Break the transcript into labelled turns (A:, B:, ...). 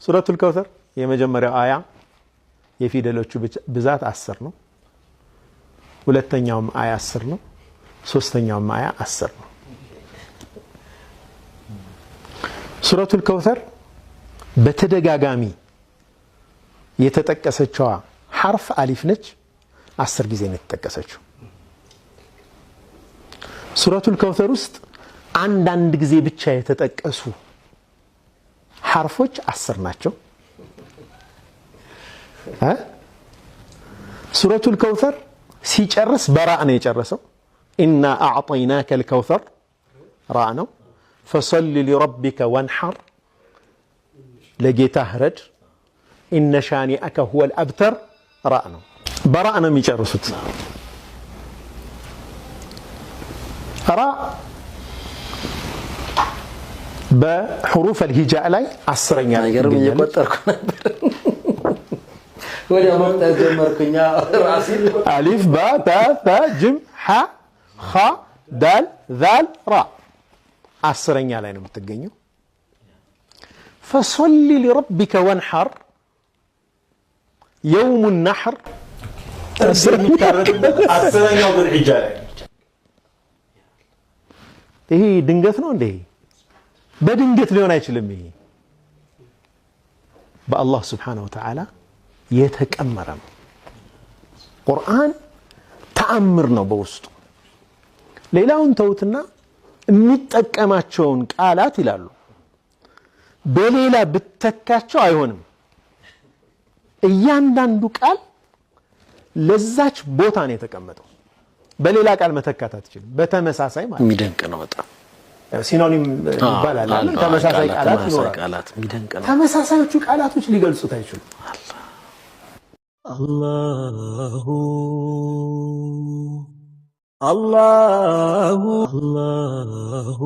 A: ሱረቱል ከውሰር የመጀመሪያው አያ የፊደሎቹ ብዛት 10 ነው። ሁለተኛውም አያ 10 ነው። ሶስተኛውም አያ 10 ነው። ሱረቱል ከውሰር በተደጋጋሚ የተጠቀሰችው ሐርፍ አሊፍ ነች። 10 ጊዜ ነው የተጠቀሰችው። ሱረቱል ከውሰር ውስጥ አንድ ጊዜ ብቻ የተጠቀሱ ሐርፎች 10 ናቸው። ሱረቱል ከውሰር ሲጨርስ በራእ ነው የጨረሰው። ኢና አዕጠይናከ አልከውሰር ራእ ነው። ፈሰሊ ሊረቢከ ወንሐር ለጌታህ ረድ። ኢነ ሻኒአከ ሁወል አብተር ራእ ነው። በራእ ነው የሚጨርሱት። ራእ በሑሩፍ አልሂጃእ ላይ 10ኛ ላይ
B: እየቆጠርኩ ነበር። ወዲያ መቁጠር ጀመርኩኛ ራሴ።
A: አሊፍ ባ ታ ታ ጅም ሐ ኻ ዳል ዛል ራ 10ኛ ላይ ነው የምትገኘው። ፈሰሊ ሊረቢከ ወንሐር የውሙ ነሕር የሚታረድበት 10ኛው ዙልሒጃ ላይ። ይሄ ድንገት ነው እንዴ? በድንገት ሊሆን አይችልም። ይሄ በአላህ ስብሓነሁ ወተዓላ የተቀመረ ነው። ቁርአን ተአምር ነው በውስጡ። ሌላውን ተውትና የሚጠቀማቸውን ቃላት ይላሉ በሌላ ብተካቸው አይሆንም። እያንዳንዱ ቃል ለዛች ቦታ ነው የተቀመጠው። በሌላ ቃል መተካት አትችልም። በተመሳሳይ ማለት
B: የሚደንቅ ነው በጣም
A: ሲኖኒም ይባላል። ተመሳሳይ ቃላት ይኖራሉ። ተመሳሳዮቹ ቃላቶች ሊገልጹት አይችሉም።
C: አላሁ አላሁ አላሁ